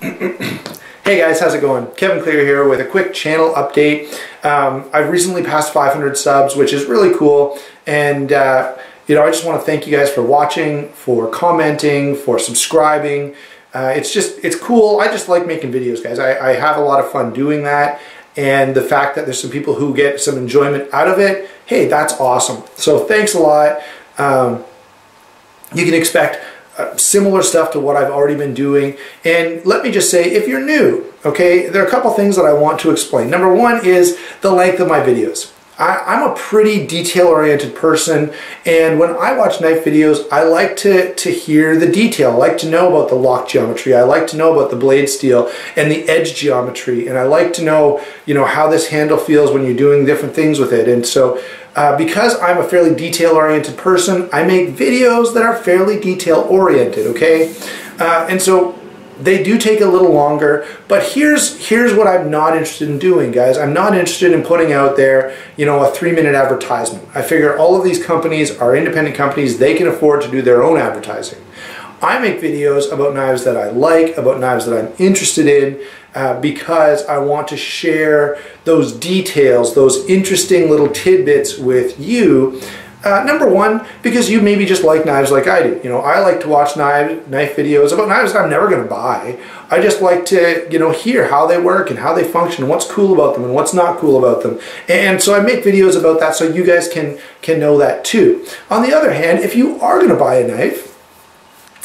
Hey guys, how's it going? Kevin Clear here with a quick channel update. I've recently passed 500 subs, which is really cool, and I just want to thank you guys for watching, for commenting, for subscribing. It's cool. I just like making videos, guys. I have a lot of fun doing that, and the fact that there's some people who get some enjoyment out of it, hey, that's awesome. So thanks a lot. You can expect similar stuff to what I've already been doing. And let me just say, if you're new, okay, there are a couple things that I want to explain. Number one is the length of my videos. I'm a pretty detail-oriented person, and when I watch knife videos, I like to hear the detail. I like to know about the lock geometry. I like to know about the blade steel and the edge geometry, and I like to know, how this handle feels when you're doing different things with it. And so, because I'm a fairly detail-oriented person, I make videos that are fairly detail-oriented, okay? And so they do take a little longer, but here's what I'm not interested in doing, guys. I'm not interested in putting out there, a 3-minute advertisement. I figure all of these companies are independent companies. They can afford to do their own advertising. I make videos about knives that I like, about knives that I'm interested in, because I want to share those details, those interesting little tidbits with you. Number one, because you maybe just like knives like I do. I like to watch knife videos about knives that I'm never going to buy. I just like to, hear how they work and how they function, what's cool about them and what's not cool about them. And so I make videos about that so you guys can know that too. On the other hand, if you are going to buy a knife,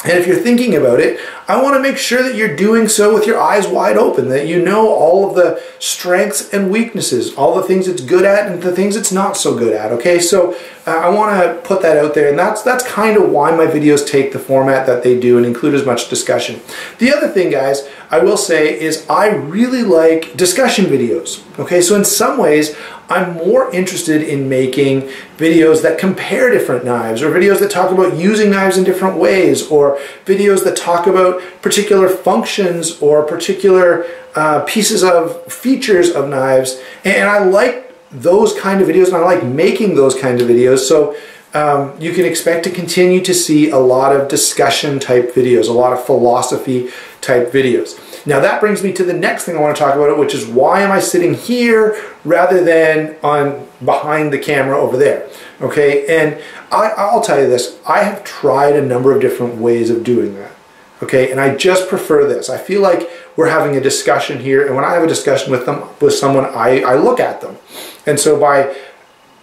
and if you're thinking about it, I want to make sure that you're doing so with your eyes wide open, that you know all of the strengths and weaknesses, all the things it's good at and the things it's not so good at, okay? So I want to put that out there, and that's kind of why my videos take the format that they do and include as much discussion. The other thing, guys, I will say is I really like discussion videos, okay? So in some ways, I'm more interested in making videos that compare different knives, or videos that talk about using knives in different ways, or videos that talk about particular functions or particular pieces of features of knives. And I like those kind of videos, and I like making those kinds of videos. So you can expect to continue to see a lot of discussion type videos, a lot of philosophy type videos. Now that brings me to the next thing I want to talk about, which is why am I sitting here rather than behind the camera over there, okay? And I'll tell you this, I have tried a number of different ways of doing that, okay? And I just prefer this. I feel like we're having a discussion here, and when I have a discussion with someone, I look at them. And so by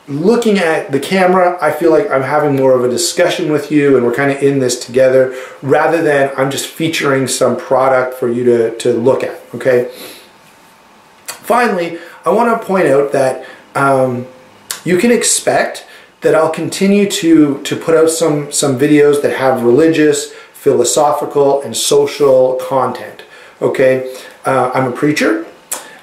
looking at the camera, I feel like I'm having more of a discussion with you, and we're kind of in this together, rather than I'm just featuring some product for you to look at, okay? Finally, I want to point out that you can expect that I'll continue to put out some videos that have religious, philosophical, and social content, okay? I'm a preacher.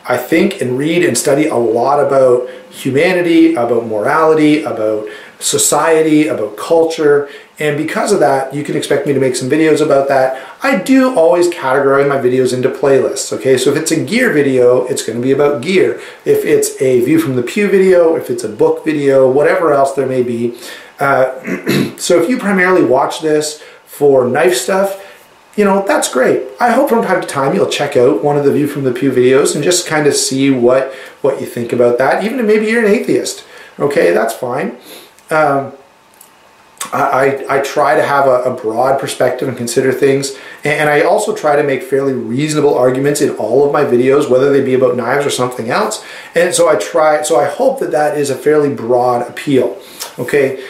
I think and read and study a lot about humanity, about morality, about society, about culture, and because of that, you can expect me to make some videos about that. I do always categorize my videos into playlists, okay? So if it's a gear video, it's going to be about gear. If it's a view from the pew video, if it's a book video, whatever else there may be. So if you primarily watch this for knife stuff, that's great. I hope from time to time you'll check out one of the View from the Pew videos and just kind of see what you think about that. Even if maybe you're an atheist, okay, that's fine. I try to have a broad perspective and consider things, and I also try to make fairly reasonable arguments in all of my videos, whether they be about knives or something else. And so I hope that is a fairly broad appeal, okay?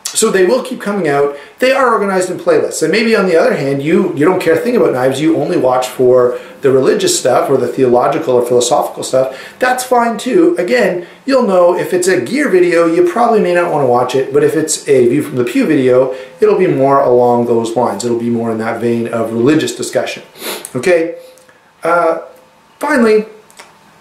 So they will keep coming out. They are organized in playlists. And maybe on the other hand, you don't care a thing about knives. You only watch for the religious stuff or the theological or philosophical stuff. That's fine too. Again, you'll know if it's a gear video, you probably may not want to watch it. But if it's a View from the Pew video, it'll be more along those lines. It'll be more in that vein of religious discussion. Okay? Finally,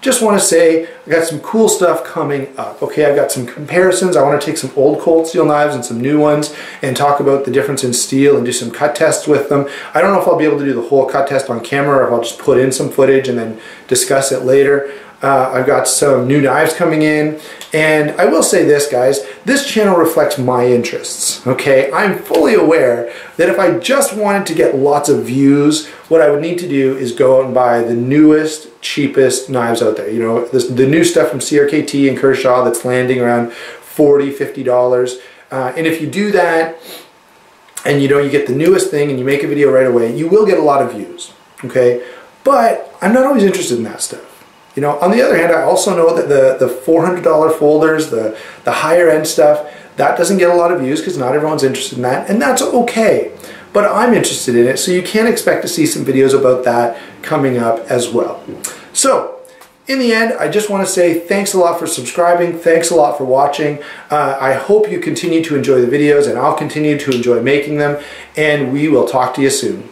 just want to say I got some cool stuff coming up. Okay, I've got some comparisons. I want to take some old cold steel knives and some new ones and talk about the difference in steel and do some cut tests with them. I don't know if I'll be able to do the whole cut test on camera or if I'll just put in some footage and then discuss it later. I've got some new knives coming in, and I will say this, guys, this channel reflects my interests, okay? I'm fully aware that if I just wanted to get lots of views, what I would need to do is go out and buy the newest, cheapest knives out there. You know, the new stuff from CRKT and Kershaw that's landing around $40, $50. And if you do that, and you know, you get the newest thing and you make a video right away, you will get a lot of views, okay? But I'm not always interested in that stuff. You know, on the other hand, I also know that the $400 folders, the higher end stuff, that doesn't get a lot of views because not everyone's interested in that, and that's okay. But I'm interested in it, so you can expect to see some videos about that coming up as well. So, in the end, I just want to say thanks a lot for subscribing, thanks a lot for watching. I hope you continue to enjoy the videos, and I'll continue to enjoy making them, and we will talk to you soon.